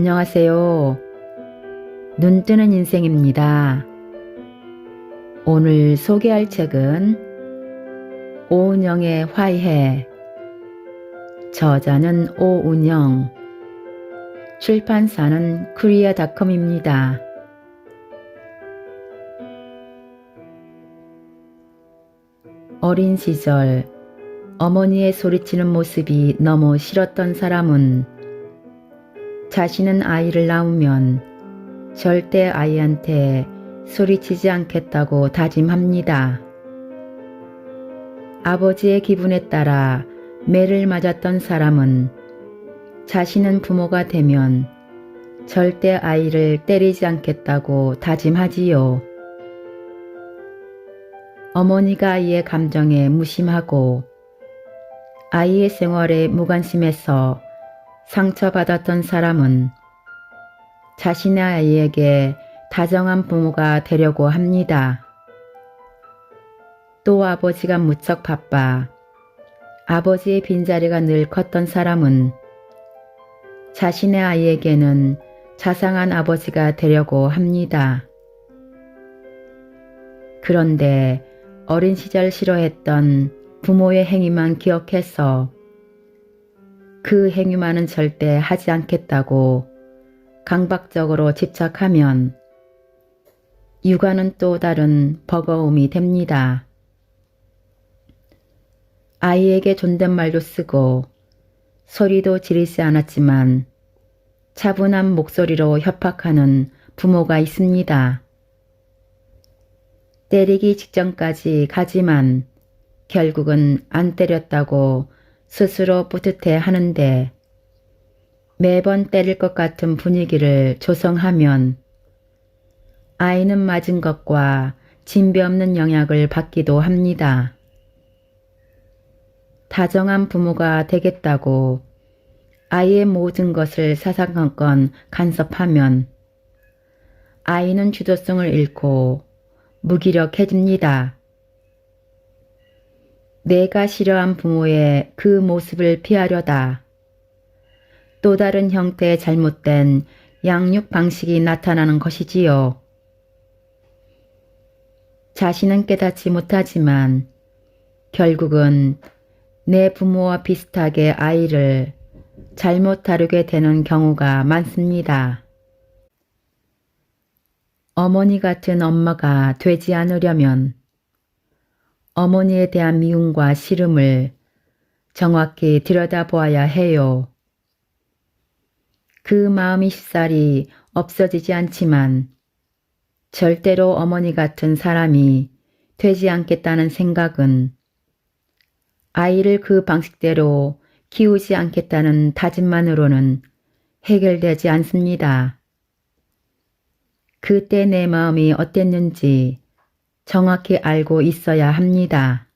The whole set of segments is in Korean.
안녕하세요. 눈뜨는 인생입니다. 오늘 소개할 책은 오은영의 화해, 저자는 오은영, 출판사는 코리아닷컴입니다. 어린 시절 어머니의 소리치는 모습이 너무 싫었던 사람은 자신은 아이를 낳으면 절대 아이한테 소리치지 않겠다고 다짐합니다. 아버지의 기분에 따라 매를 맞았던 사람은 자신은 부모가 되면 절대 아이를 때리지 않겠다고 다짐하지요. 어머니가 아이의 감정에 무심하고 아이의 생활에 무관심해서 상처받았던 사람은 자신의 아이에게 다정한 부모가 되려고 합니다. 또 아버지가 무척 바빠 아버지의 빈자리가 늘 컸던 사람은 자신의 아이에게는 자상한 아버지가 되려고 합니다. 그런데 어린 시절 싫어했던 부모의 행위만 기억해서 그 행위만은 절대 하지 않겠다고 강박적으로 집착하면 육아는 또 다른 버거움이 됩니다. 아이에게 존댓말도 쓰고 소리도 지르지 않았지만 차분한 목소리로 협박하는 부모가 있습니다. 때리기 직전까지 가지만 결국은 안 때렸다고 스스로 뿌듯해 하는데 매번 때릴 것 같은 분위기를 조성하면 아이는 맞은 것과 진배 없는 영향을 받기도 합니다. 다정한 부모가 되겠다고 아이의 모든 것을 사사건건 간섭하면 아이는 주도성을 잃고 무기력해집니다. 내가 싫어한 부모의 그 모습을 피하려다 또 다른 형태의 잘못된 양육 방식이 나타나는 것이지요. 자신은 깨닫지 못하지만 결국은 내 부모와 비슷하게 아이를 잘못 다루게 되는 경우가 많습니다. 어머니 같은 엄마가 되지 않으려면 어머니에 대한 미움과 싫음을 정확히 들여다보아야 해요. 그 마음이 쉽사리 없어지지 않지만 절대로 어머니 같은 사람이 되지 않겠다는 생각은 아이를 그 방식대로 키우지 않겠다는 다짐만으로는 해결되지 않습니다. 그때 내 마음이 어땠는지 정확히 알고 있어야 합니다.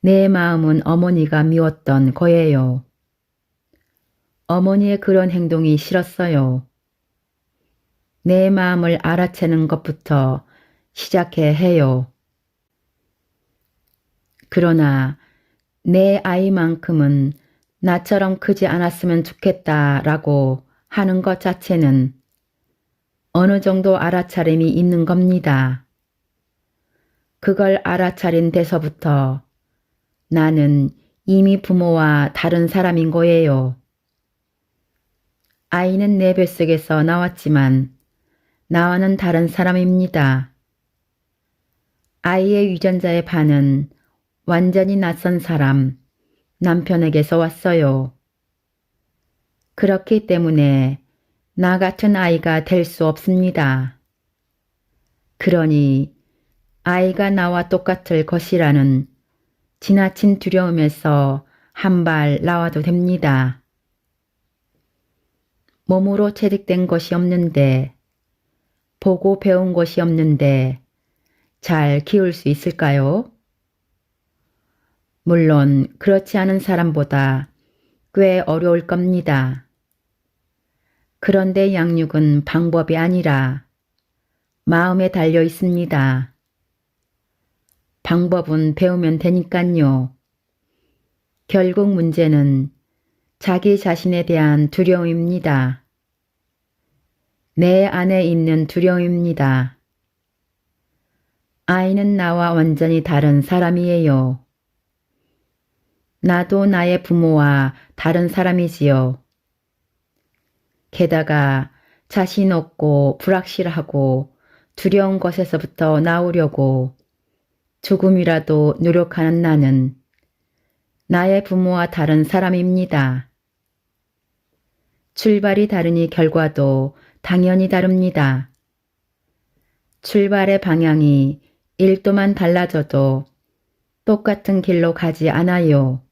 내 마음은 어머니가 미웠던 거예요. 어머니의 그런 행동이 싫었어요. 내 마음을 알아채는 것부터 시작해야 해요. 그러나 내 아이만큼은 나처럼 크지 않았으면 좋겠다라고 하는 것 자체는 어느 정도 알아차림이 있는 겁니다. 그걸 알아차린 데서부터 나는 이미 부모와 다른 사람인 거예요. 아이는 내 뱃속에서 나왔지만 나와는 다른 사람입니다. 아이의 유전자의 반은 완전히 낯선 사람, 남편에게서 왔어요. 그렇기 때문에 나 같은 아이가 될 수 없습니다. 그러니 아이가 나와 똑같을 것이라는 지나친 두려움에서 한 발 나와도 됩니다. 몸으로 체득된 것이 없는데, 보고 배운 것이 없는데 잘 키울 수 있을까요? 물론 그렇지 않은 사람보다 꽤 어려울 겁니다. 그런데 양육은 방법이 아니라 마음에 달려 있습니다. 방법은 배우면 되니깐요. 결국 문제는 자기 자신에 대한 두려움입니다. 내 안에 있는 두려움입니다. 아이는 나와 완전히 다른 사람이에요. 나도 나의 부모와 다른 사람이지요. 게다가 자신 없고 불확실하고 두려운 것에서부터 나오려고 조금이라도 노력하는 나는 나의 부모와 다른 사람입니다. 출발이 다르니 결과도 당연히 다릅니다. 출발의 방향이 1도만 달라져도 똑같은 길로 가지 않아요.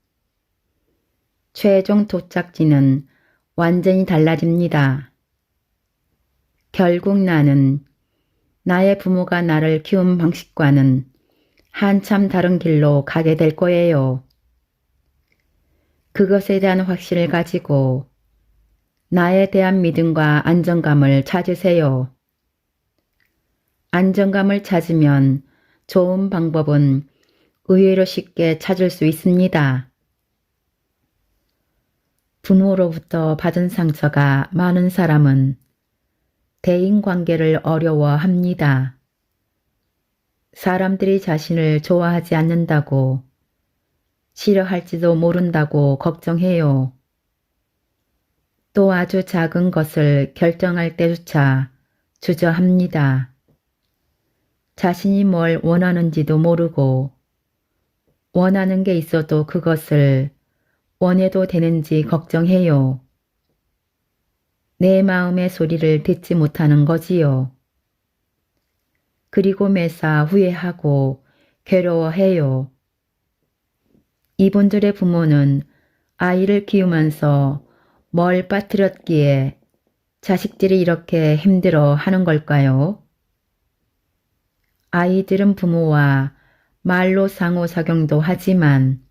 최종 도착지는 완전히 달라집니다. 결국 나는 나의 부모가 나를 키운 방식과는 한참 다른 길로 가게 될 거예요. 그것에 대한 확신을 가지고 나에 대한 믿음과 안정감을 찾으세요. 안정감을 찾으면 좋은 방법은 의외로 쉽게 찾을 수 있습니다. 부모로부터 받은 상처가 많은 사람은 대인관계를 어려워합니다. 사람들이 자신을 좋아하지 않는다고, 싫어할지도 모른다고 걱정해요. 또 아주 작은 것을 결정할 때조차 주저합니다. 자신이 뭘 원하는지도 모르고 원하는 게 있어도 그것을 원해도 되는지 걱정해요. 내 마음의 소리를 듣지 못하는 거지요. 그리고 매사 후회하고 괴로워해요. 이분들의 부모는 아이를 키우면서 뭘 빠뜨렸기에 자식들이 이렇게 힘들어 하는 걸까요? 아이들은 부모와 말로 상호작용도 하지만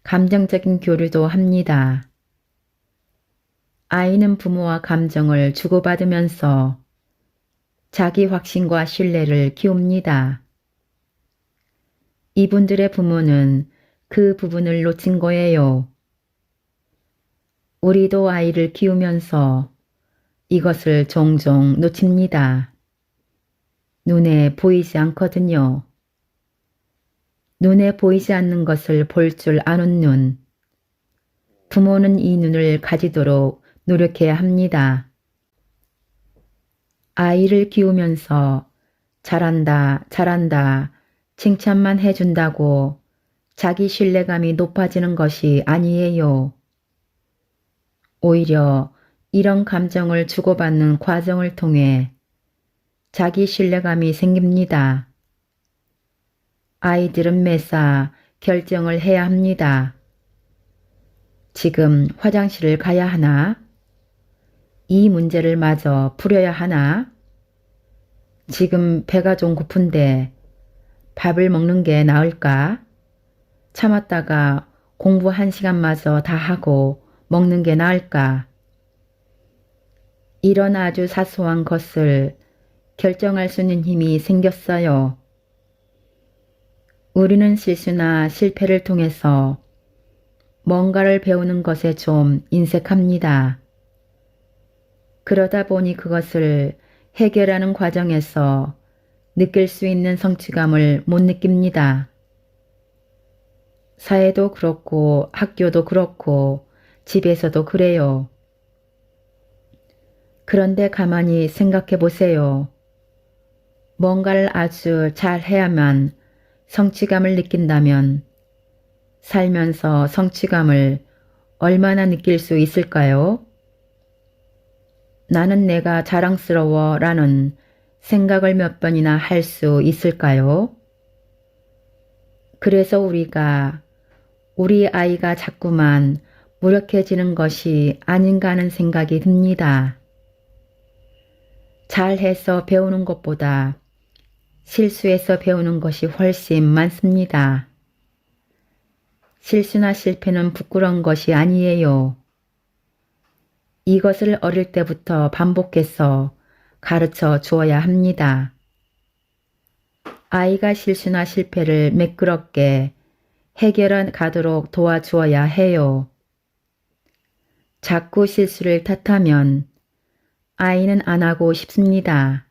감정적인 교류도 합니다. 아이는 부모와 감정을 주고받으면서 자기 확신과 신뢰를 키웁니다. 이분들의 부모는 그 부분을 놓친 거예요. 우리도 아이를 키우면서 이것을 종종 놓칩니다. 눈에 보이지 않거든요. 눈에 보이지 않는 것을 볼 줄 아는 눈. 부모는 이 눈을 가지도록 노력해야 합니다. 아이를 키우면서 잘한다, 잘한다, 칭찬만 해준다고 자기 신뢰감이 높아지는 것이 아니에요. 오히려 이런 감정을 주고받는 과정을 통해 자기 신뢰감이 생깁니다. 아이들은 매사 결정을 해야 합니다. 지금 화장실을 가야 하나? 이 문제를 마저 풀어야 하나? 지금 배가 좀 고픈데 밥을 먹는 게 나을까? 참았다가 공부 1시간마저 다 하고 먹는 게 나을까? 이런 아주 사소한 것을 결정할 수 있는 힘이 생겼어요. 우리는 실수나 실패를 통해서 뭔가를 배우는 것에 좀 인색합니다. 그러다 보니 그것을 해결하는 과정에서 느낄 수 있는 성취감을 못 느낍니다. 사회도 그렇고 학교도 그렇고 집에서도 그래요. 그런데 가만히 생각해 보세요. 뭔가를 아주 잘 해야만 성취감을 느낀다면 살면서 성취감을 얼마나 느낄 수 있을까요? 나는 내가 자랑스러워 라는 생각을 몇 번이나 할 수 있을까요? 그래서 우리 아이가 자꾸만 무력해지는 것이 아닌가 하는 생각이 듭니다. 잘해서 배우는 것보다 실수해서 배우는 것이 훨씬 많습니다. 실수나 실패는 부끄러운 것이 아니에요. 이것을 어릴 때부터 반복해서 가르쳐 주어야 합니다. 아이가 실수나 실패를 매끄럽게 해결해 가도록 도와주어야 해요. 자꾸 실수를 탓하면 아이는 안 하고 싶습니다.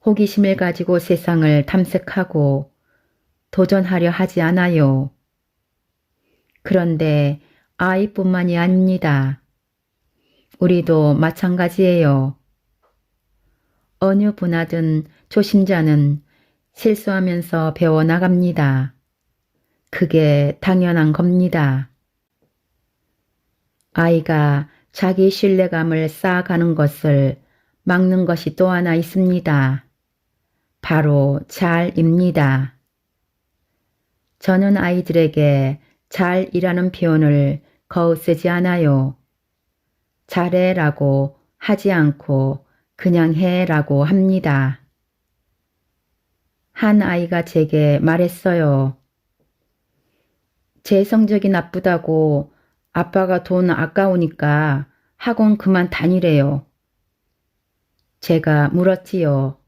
호기심을 가지고 세상을 탐색하고 도전하려 하지 않아요. 그런데 아이뿐만이 아닙니다. 우리도 마찬가지예요. 어느 분하든 초심자는 실수하면서 배워나갑니다. 그게 당연한 겁니다. 아이가 자기 신뢰감을 쌓아가는 것을 막는 것이 또 하나 있습니다. 바로 잘입니다. 저는 아이들에게 잘이라는 표현을 거의 쓰지 않아요. 잘해라고 하지 않고 그냥 해라고 합니다. 한 아이가 제게 말했어요. 제 성적이 나쁘다고 아빠가 돈 아까우니까 학원 그만 다니래요. 제가 물었지요.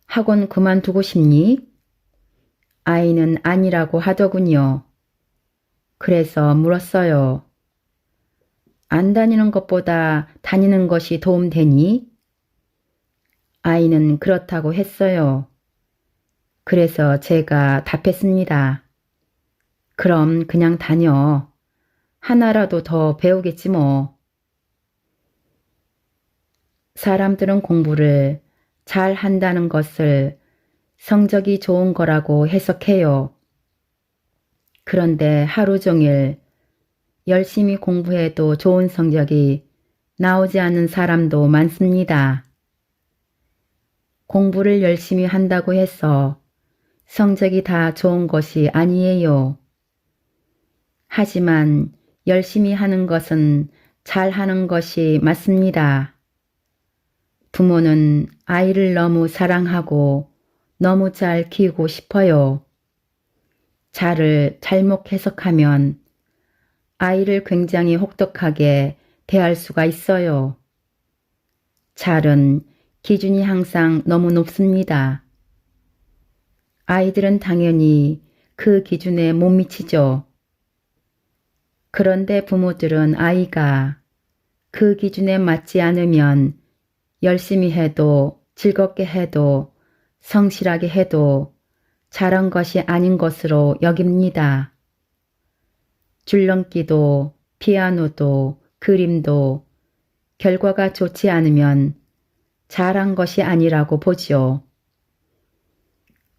학원 그만두고 싶니? 아이는 아니라고 하더군요. 그래서 물었어요. 안 다니는 것보다 다니는 것이 도움되니? 아이는 그렇다고 했어요. 그래서 제가 답했습니다. 그럼 그냥 다녀. 하나라도 더 배우겠지 뭐. 사람들은 공부를 잘 한다는 것을 성적이 좋은 거라고 해석해요. 그런데 하루 종일 열심히 공부해도 좋은 성적이 나오지 않는 사람도 많습니다. 공부를 열심히 한다고 해서 성적이 다 좋은 것이 아니에요. 하지만 열심히 하는 것은 잘하는 것이 맞습니다. 부모는 아이를 너무 사랑하고 너무 잘 키우고 싶어요. 잘을 잘못 해석하면 아이를 굉장히 혹독하게 대할 수가 있어요. 잘은 기준이 항상 너무 높습니다. 아이들은 당연히 그 기준에 못 미치죠. 그런데 부모들은 아이가 그 기준에 맞지 않으면 열심히 해도 즐겁게 해도 성실하게 해도 잘한 것이 아닌 것으로 여깁니다. 줄넘기도 피아노도 그림도 결과가 좋지 않으면 잘한 것이 아니라고 보지요.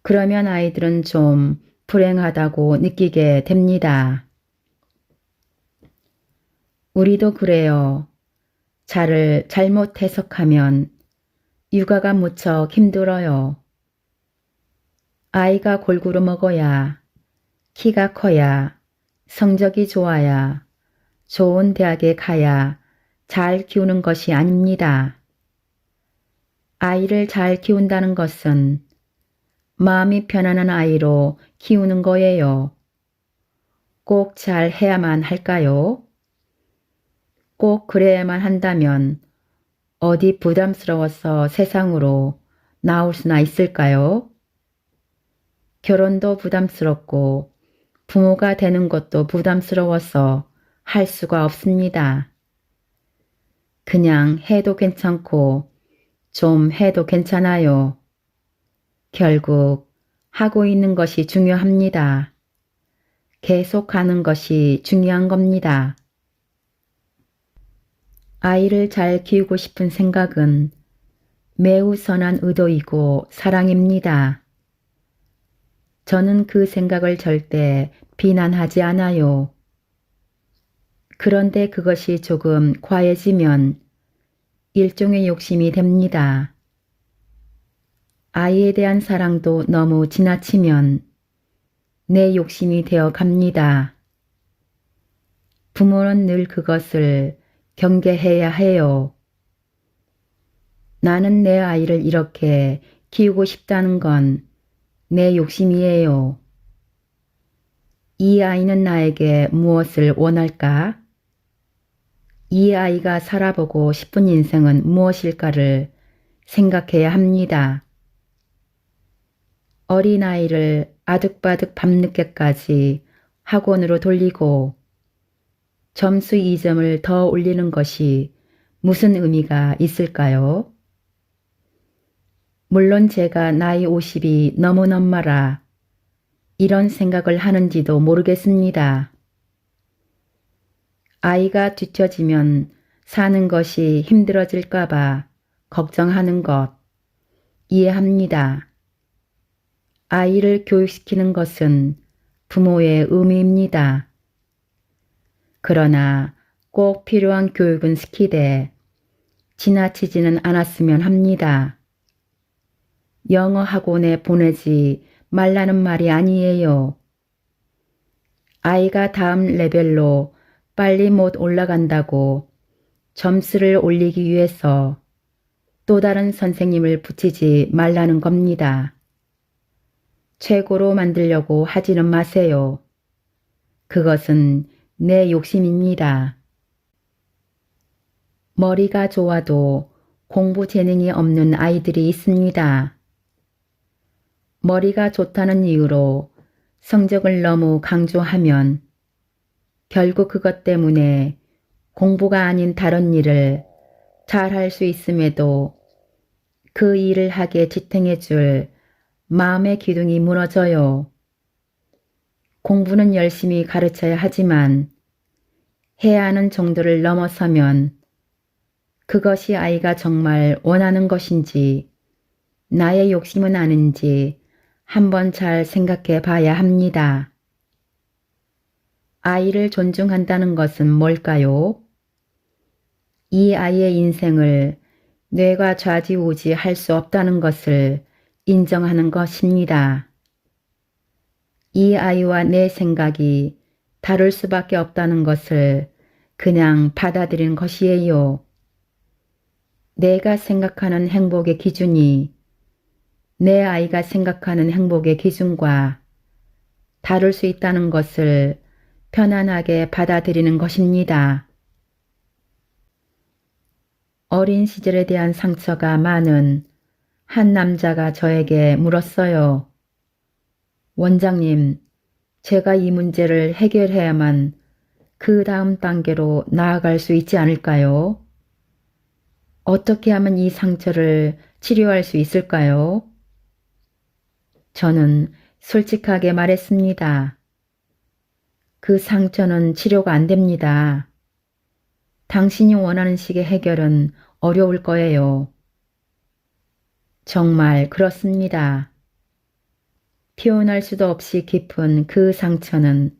그러면 아이들은 좀 불행하다고 느끼게 됩니다. 우리도 그래요. 잘을 잘못 해석하면 육아가 무척 힘들어요. 아이가 골고루 먹어야, 키가 커야, 성적이 좋아야, 좋은 대학에 가야 잘 키우는 것이 아닙니다. 아이를 잘 키운다는 것은 마음이 편안한 아이로 키우는 거예요. 꼭 잘 해야만 할까요? 꼭 그래야만 한다면 어디 부담스러워서 세상으로 나올 수나 있을까요? 결혼도 부담스럽고 부모가 되는 것도 부담스러워서 할 수가 없습니다. 그냥 해도 괜찮고 좀 해도 괜찮아요. 결국 하고 있는 것이 중요합니다. 계속 하는 것이 중요한 겁니다. 아이를 잘 키우고 싶은 생각은 매우 선한 의도이고 사랑입니다. 저는 그 생각을 절대 비난하지 않아요. 그런데 그것이 조금 과해지면 일종의 욕심이 됩니다. 아이에 대한 사랑도 너무 지나치면 내 욕심이 되어 갑니다. 부모는 늘 그것을 경계해야 해요. 나는 내 아이를 이렇게 키우고 싶다는 건 내 욕심이에요. 이 아이는 나에게 무엇을 원할까? 이 아이가 살아보고 싶은 인생은 무엇일까를 생각해야 합니다. 어린아이를 아득바득 밤늦게까지 학원으로 돌리고 점수 2점을 더 올리는 것이 무슨 의미가 있을까요? 물론 제가 나이 50이 넘은 엄마라 이런 생각을 하는지도 모르겠습니다. 아이가 뒤처지면 사는 것이 힘들어질까봐 걱정하는 것 이해합니다. 아이를 교육시키는 것은 부모의 의무입니다. 그러나 꼭 필요한 교육은 시키되 지나치지는 않았으면 합니다. 영어 학원에 보내지 말라는 말이 아니에요. 아이가 다음 레벨로 빨리 못 올라간다고 점수를 올리기 위해서 또 다른 선생님을 붙이지 말라는 겁니다. 최고로 만들려고 하지는 마세요. 그것은 내 욕심입니다. 머리가 좋아도 공부 재능이 없는 아이들이 있습니다. 머리가 좋다는 이유로 성적을 너무 강조하면 결국 그것 때문에 공부가 아닌 다른 일을 잘할 수 있음에도 그 일을 하게 지탱해 줄 마음의 기둥이 무너져요. 공부는 열심히 가르쳐야 하지만 해야 하는 정도를 넘어서면 그것이 아이가 정말 원하는 것인지 나의 욕심은 아닌지 한번 잘 생각해 봐야 합니다. 아이를 존중한다는 것은 뭘까요? 이 아이의 인생을 뇌가 좌지우지 할 수 없다는 것을 인정하는 것입니다. 이 아이와 내 생각이 다를 수밖에 없다는 것을 그냥 받아들이는 것이에요. 내가 생각하는 행복의 기준이 내 아이가 생각하는 행복의 기준과 다를 수 있다는 것을 편안하게 받아들이는 것입니다. 어린 시절에 대한 상처가 많은 한 남자가 저에게 물었어요. 원장님, 제가 이 문제를 해결해야만 그 다음 단계로 나아갈 수 있지 않을까요? 어떻게 하면 이 상처를 치료할 수 있을까요? 저는 솔직하게 말했습니다. 그 상처는 치료가 안 됩니다. 당신이 원하는 식의 해결은 어려울 거예요. 정말 그렇습니다. 표현할 수도 없이 깊은 그 상처는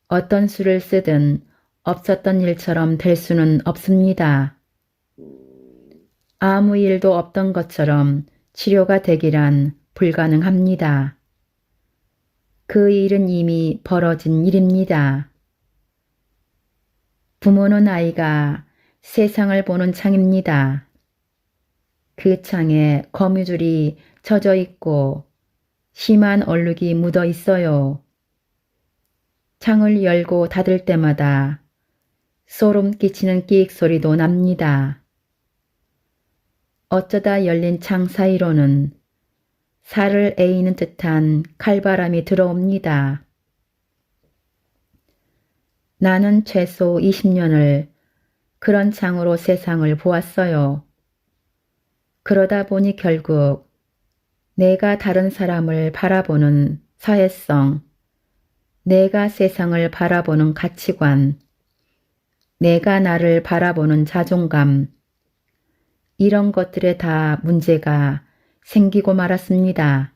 어떤 수를 쓰든 없었던 일처럼 될 수는 없습니다. 아무 일도 없던 것처럼 치료가 되기란 불가능합니다. 그 일은 이미 벌어진 일입니다. 부모는 아이가 세상을 보는 창입니다. 그 창에 거미줄이 쳐져 있고 심한 얼룩이 묻어 있어요. 창을 열고 닫을 때마다 소름 끼치는 끼익 소리도 납니다. 어쩌다 열린 창 사이로는 살을 에이는 듯한 칼바람이 들어옵니다. 나는 최소 20년을 그런 창으로 세상을 보았어요. 그러다 보니 결국 내가 다른 사람을 바라보는 사회성, 내가 세상을 바라보는 가치관, 내가 나를 바라보는 자존감, 이런 것들에 다 문제가 생기고 말았습니다.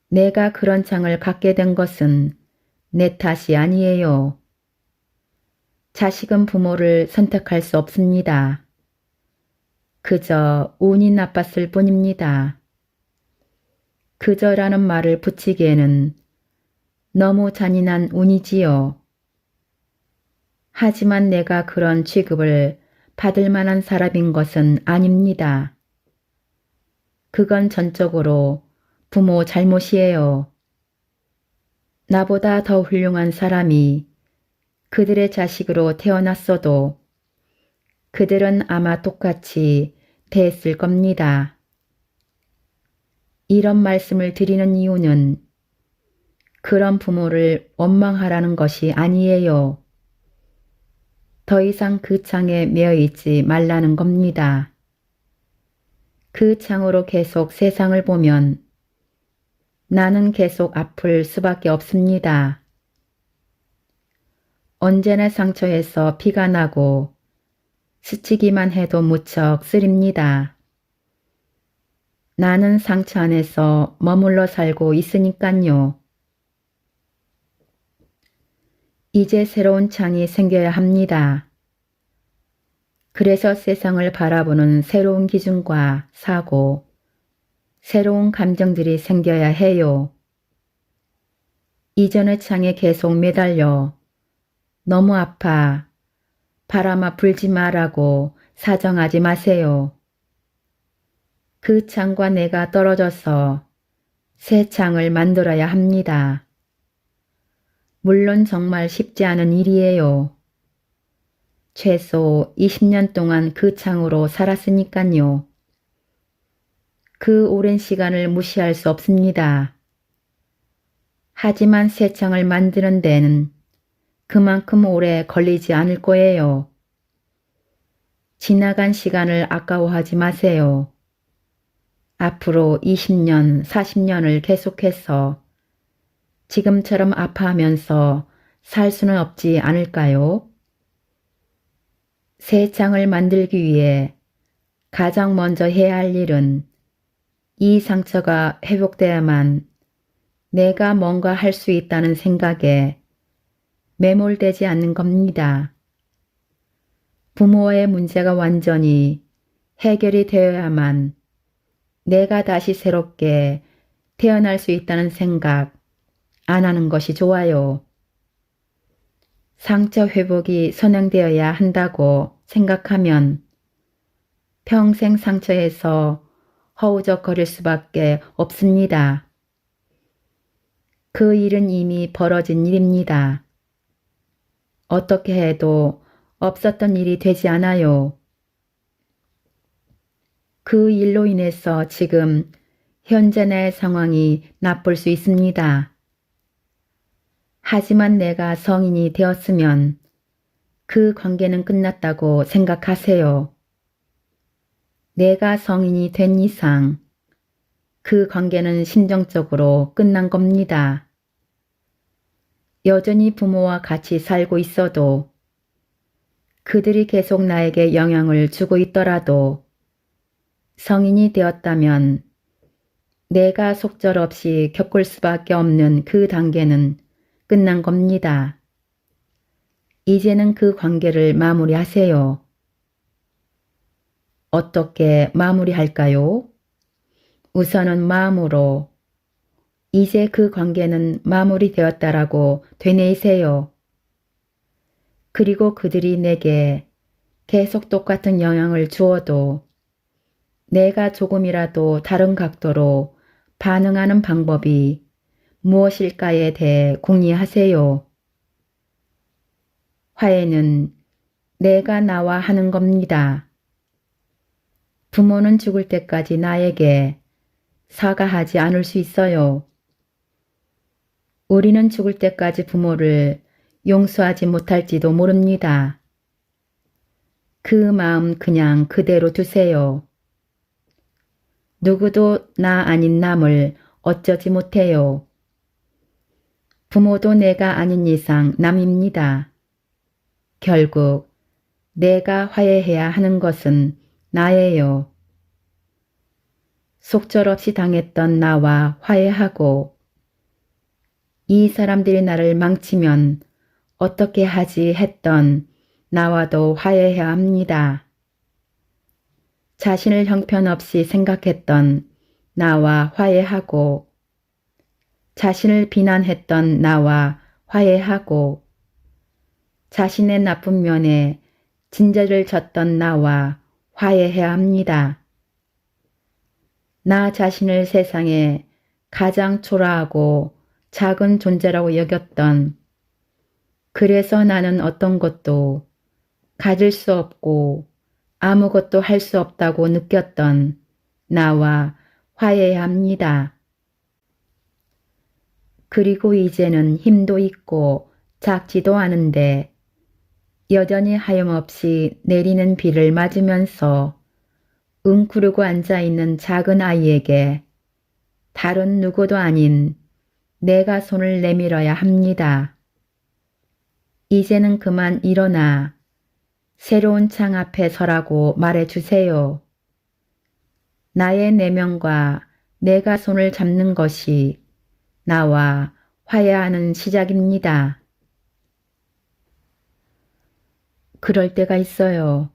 내가 그런 창을 갖게 된 것은 내 탓이 아니에요. 자식은 부모를 선택할 수 없습니다. 그저 운이 나빴을 뿐입니다. 그저라는 말을 붙이기에는 너무 잔인한 운이지요. 하지만 내가 그런 취급을 받을 만한 사람인 것은 아닙니다. 그건 전적으로 부모 잘못이에요. 나보다 더 훌륭한 사람이 그들의 자식으로 태어났어도 그들은 아마 똑같이 대했을 겁니다. 이런 말씀을 드리는 이유는 그런 부모를 원망하라는 것이 아니에요. 더 이상 그 창에 매여 있지 말라는 겁니다. 그 창으로 계속 세상을 보면 나는 계속 아플 수밖에 없습니다. 언제나 상처에서 피가 나고 스치기만 해도 무척 쓰립니다. 나는 상처 안에서 머물러 살고 있으니깐요. 이제 새로운 창이 생겨야 합니다. 그래서 세상을 바라보는 새로운 기준과 사고, 새로운 감정들이 생겨야 해요. 이전의 창에 계속 매달려 너무 아파, 바람아 불지 마라고 사정하지 마세요. 그 창과 내가 떨어져서 새 창을 만들어야 합니다. 물론 정말 쉽지 않은 일이에요. 최소 20년 동안 그 창으로 살았으니깐요. 그 오랜 시간을 무시할 수 없습니다. 하지만 새 창을 만드는 데는 그만큼 오래 걸리지 않을 거예요. 지나간 시간을 아까워하지 마세요. 앞으로 20년, 40년을 계속해서 지금처럼 아파하면서 살 수는 없지 않을까요? 새 창을 만들기 위해 가장 먼저 해야 할 일은 이 상처가 회복돼야만 내가 뭔가 할 수 있다는 생각에 매몰되지 않는 겁니다. 부모와의 문제가 완전히 해결이 되어야만 내가 다시 새롭게 태어날 수 있다는 생각 안 하는 것이 좋아요. 상처 회복이 선행되어야 한다고 생각하면 평생 상처에서 허우적거릴 수밖에 없습니다. 그 일은 이미 벌어진 일입니다. 어떻게 해도 없었던 일이 되지 않아요. 그 일로 인해서 지금 현재 내 상황이 나쁠 수 있습니다. 하지만 내가 성인이 되었으면 그 관계는 끝났다고 생각하세요. 내가 성인이 된 이상 그 관계는 심정적으로 끝난 겁니다. 여전히 부모와 같이 살고 있어도 그들이 계속 나에게 영향을 주고 있더라도 성인이 되었다면 내가 속절없이 겪을 수밖에 없는 그 단계는 끝난 겁니다. 이제는 그 관계를 마무리하세요. 어떻게 마무리할까요? 우선은 마음으로 이제 그 관계는 마무리되었다라고 되뇌이세요. 그리고 그들이 내게 계속 똑같은 영향을 주어도 내가 조금이라도 다른 각도로 반응하는 방법이 무엇일까에 대해 궁리하세요. 화해는 내가 나와 하는 겁니다. 부모는 죽을 때까지 나에게 사과하지 않을 수 있어요. 우리는 죽을 때까지 부모를 용서하지 못할지도 모릅니다. 그 마음 그냥 그대로 두세요. 누구도 나 아닌 남을 어쩌지 못해요. 부모도 내가 아닌 이상 남입니다. 결국 내가 화해해야 하는 것은 나예요. 속절없이 당했던 나와 화해하고 이 사람들이 나를 망치면 어떻게 하지 했던 나와도 화해해야 합니다. 자신을 형편없이 생각했던 나와 화해하고 자신을 비난했던 나와 화해하고 자신의 나쁜 면에 진저를 졌던 나와 화해해야 합니다. 나 자신을 세상에 가장 초라하고 작은 존재라고 여겼던 그래서 나는 어떤 것도 가질 수 없고 아무것도 할 수 없다고 느꼈던 나와 화해해야 합니다. 그리고 이제는 힘도 있고 작지도 않은데 여전히 하염없이 내리는 비를 맞으면서 웅크르고 앉아있는 작은 아이에게 다른 누구도 아닌 내가 손을 내밀어야 합니다. 이제는 그만 일어나 새로운 창 앞에 서라고 말해주세요. 나의 내면과 내가 손을 잡는 것이 나와 화해하는 시작입니다. 그럴 때가 있어요.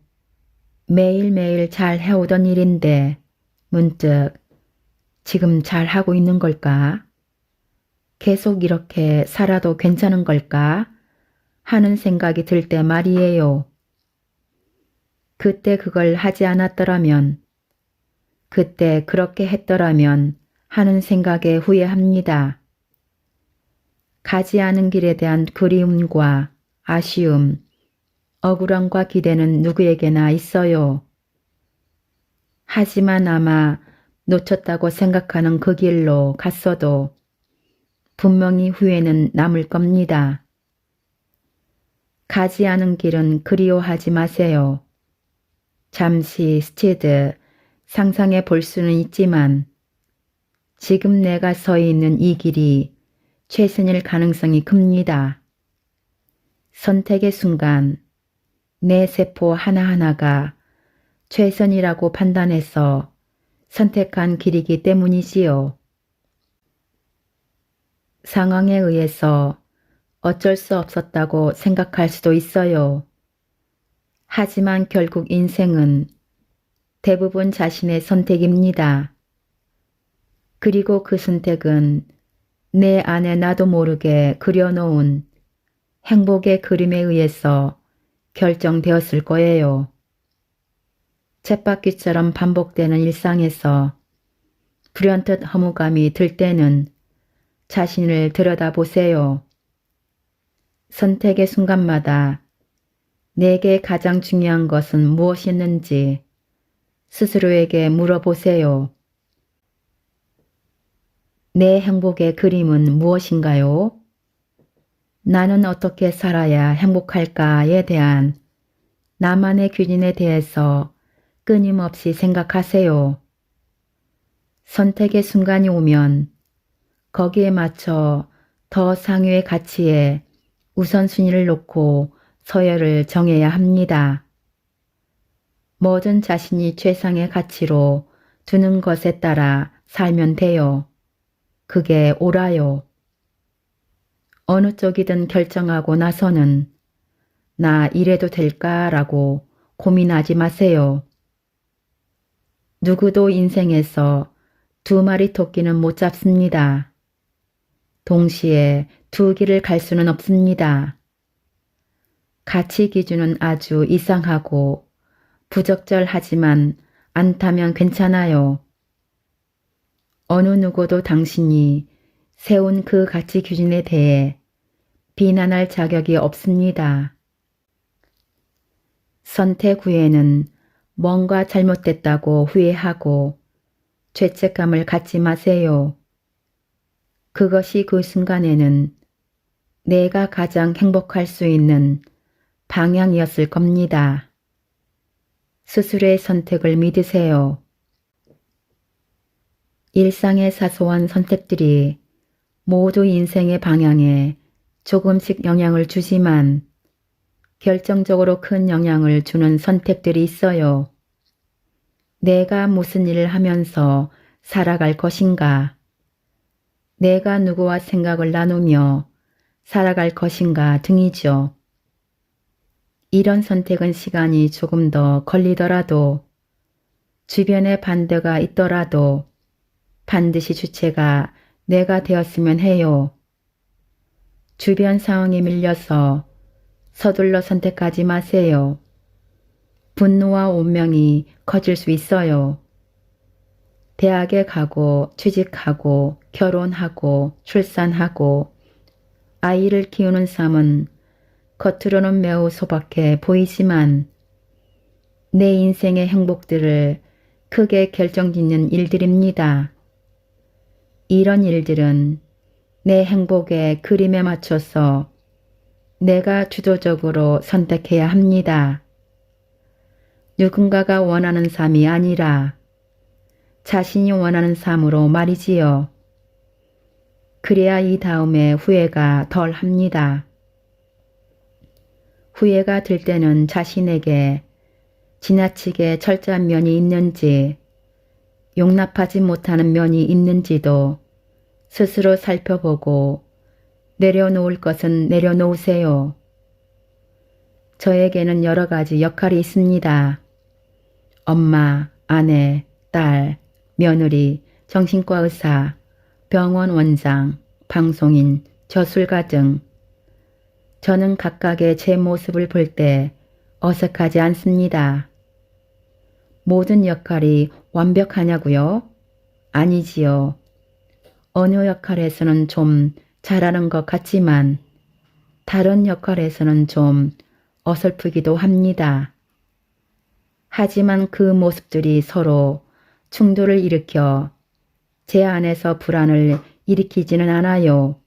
매일매일 잘 해오던 일인데 문득 지금 잘 하고 있는 걸까? 계속 이렇게 살아도 괜찮은 걸까? 하는 생각이 들 때 말이에요. 그때 그걸 하지 않았더라면, 그때 그렇게 했더라면 하는 생각에 후회합니다. 가지 않은 길에 대한 그리움과 아쉬움, 억울함과 기대는 누구에게나 있어요. 하지만 아마 놓쳤다고 생각하는 그 길로 갔어도 분명히 후회는 남을 겁니다. 가지 않은 길은 그리워하지 마세요. 잠시 스치듯 상상해 볼 수는 있지만 지금 내가 서 있는 이 길이 최선일 가능성이 큽니다. 선택의 순간 내 세포 하나하나가 최선이라고 판단해서 선택한 길이기 때문이지요. 상황에 의해서 어쩔 수 없었다고 생각할 수도 있어요. 하지만 결국 인생은 대부분 자신의 선택입니다. 그리고 그 선택은 내 안에 나도 모르게 그려놓은 행복의 그림에 의해서 결정되었을 거예요. 쳇바퀴처럼 반복되는 일상에서 불현듯 허무감이 들 때는 자신을 들여다보세요. 선택의 순간마다 내게 가장 중요한 것은 무엇이었는지 스스로에게 물어보세요. 내 행복의 그림은 무엇인가요? 나는 어떻게 살아야 행복할까에 대한 나만의 기준에 대해서 끊임없이 생각하세요. 선택의 순간이 오면 거기에 맞춰 더 상위의 가치에 우선순위를 놓고 서열을 정해야 합니다. 뭐든 자신이 최상의 가치로 두는 것에 따라 살면 돼요. 그게 옳아요. 어느 쪽이든 결정하고 나서는 나 이래도 될까라고 고민하지 마세요. 누구도 인생에서 두 마리 토끼는 못 잡습니다. 동시에 두 길을 갈 수는 없습니다. 가치 기준은 아주 이상하고 부적절하지만 않다면 괜찮아요. 어느 누구도 당신이 세운 그 가치 기준에 대해 비난할 자격이 없습니다. 선택 후에는 뭔가 잘못됐다고 후회하고 죄책감을 갖지 마세요. 그것이 그 순간에는 내가 가장 행복할 수 있는 방향이었을 겁니다. 스스로의 선택을 믿으세요. 일상의 사소한 선택들이 모두 인생의 방향에 조금씩 영향을 주지만 결정적으로 큰 영향을 주는 선택들이 있어요. 내가 무슨 일을 하면서 살아갈 것인가? 내가 누구와 생각을 나누며 살아갈 것인가 등이죠. 이런 선택은 시간이 조금 더 걸리더라도 주변에 반대가 있더라도 반드시 주체가 내가 되었으면 해요. 주변 상황에 밀려서 서둘러 선택하지 마세요. 분노와 운명이 커질 수 있어요. 대학에 가고 취직하고 결혼하고 출산하고 아이를 키우는 삶은 겉으로는 매우 소박해 보이지만 내 인생의 행복들을 크게 결정짓는 일들입니다. 이런 일들은 내 행복의 그림에 맞춰서 내가 주도적으로 선택해야 합니다. 누군가가 원하는 삶이 아니라 자신이 원하는 삶으로 말이지요. 그래야 이 다음에 후회가 덜 합니다. 후회가 들 때는 자신에게 지나치게 철저한 면이 있는지 용납하지 못하는 면이 있는지도 스스로 살펴보고 내려놓을 것은 내려놓으세요. 저에게는 여러 가지 역할이 있습니다. 엄마, 아내, 딸, 며느리, 정신과 의사, 병원 원장, 방송인, 저술가 등 저는 각각의 제 모습을 볼 때 어색하지 않습니다. 모든 역할이 완벽하냐고요? 아니지요. 어느 역할에서는 좀 잘하는 것 같지만 다른 역할에서는 좀 어설프기도 합니다. 하지만 그 모습들이 서로 충돌을 일으켜 제 안에서 불안을 일으키지는 않아요.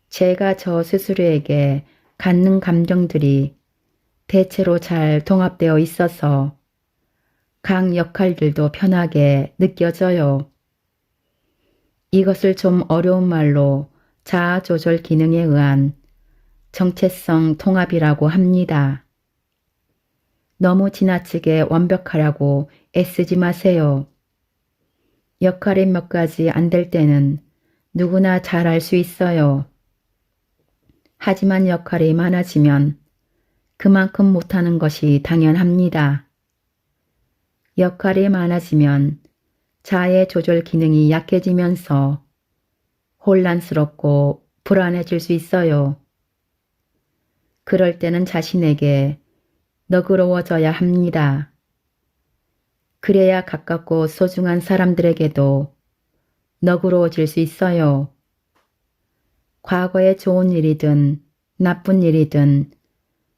제가 저 스스로에게 갖는 감정들이 대체로 잘 통합되어 있어서 각 역할들도 편하게 느껴져요. 이것을 좀 어려운 말로 자아 조절 기능에 의한 정체성 통합이라고 합니다. 너무 지나치게 완벽하려고 애쓰지 마세요. 역할이 몇 가지 안 될 때는 누구나 잘 알 수 있어요. 하지만 역할이 많아지면 그만큼 못하는 것이 당연합니다. 역할이 많아지면 자아의 조절 기능이 약해지면서 혼란스럽고 불안해질 수 있어요. 그럴 때는 자신에게 너그러워져야 합니다. 그래야 가깝고 소중한 사람들에게도 너그러워질 수 있어요. 과거에 좋은 일이든 나쁜 일이든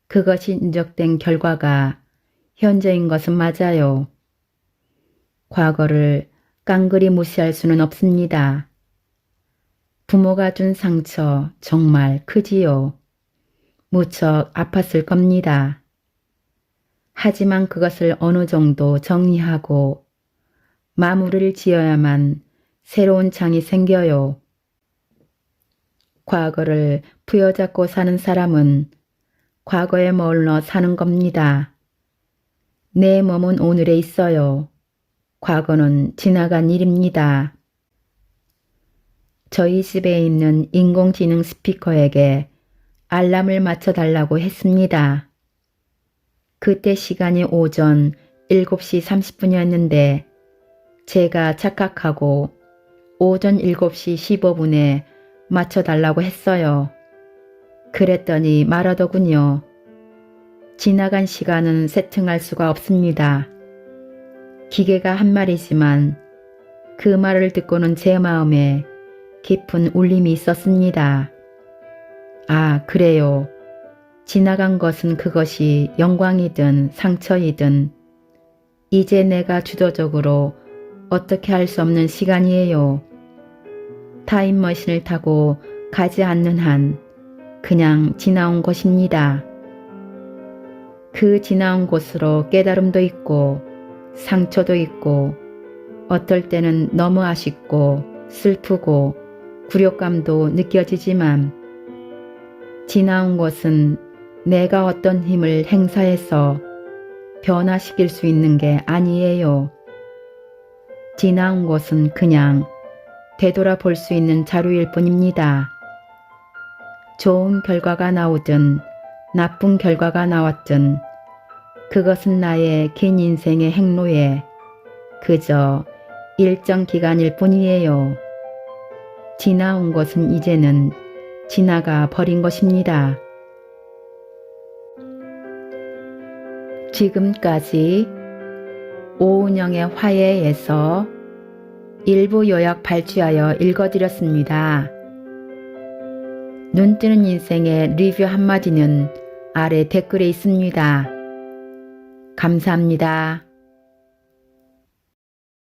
그것이 누적된 결과가 현재인 것은 맞아요. 과거를 깡그리 무시할 수는 없습니다. 부모가 준 상처 정말 크지요. 무척 아팠을 겁니다. 하지만 그것을 어느 정도 정리하고 마무리를 지어야만 새로운 장이 생겨요. 과거를 부여잡고 사는 사람은 과거에 머물러 사는 겁니다. 내 몸은 오늘에 있어요. 과거는 지나간 일입니다. 저희 집에 있는 인공지능 스피커에게 알람을 맞춰달라고 했습니다. 그때 시간이 오전 7시 30분이었는데 제가 착각하고 오전 7시 15분에 맞춰달라고 했어요. 그랬더니 말하더군요. 지나간 시간은 세팅할 수가 없습니다. 기계가 한 말이지만 그 말을 듣고는 제 마음에 깊은 울림이 있었습니다. 아, 그래요. 지나간 것은 그것이 영광이든 상처이든 이제 내가 주도적으로 어떻게 할 수 없는 시간이에요. 타임머신을 타고 가지 않는 한 그냥 지나온 것입니다. 그 지나온 곳으로 깨달음도 있고 상처도 있고 어떨 때는 너무 아쉽고 슬프고 굴욕감도 느껴지지만 지나온 곳은 내가 어떤 힘을 행사해서 변화시킬 수 있는 게 아니에요. 지나온 곳은 그냥 되돌아볼 수 있는 자료일 뿐입니다. 좋은 결과가 나오든 나쁜 결과가 나왔든 그것은 나의 긴 인생의 행로에 그저 일정 기간일 뿐이에요. 지나온 것은 이제는 지나가 버린 것입니다. 지금까지 오은영의 화해에서 일부 요약 발췌하여 읽어드렸습니다. 눈뜨는 인생의 리뷰 한마디는 아래 댓글에 있습니다. 감사합니다.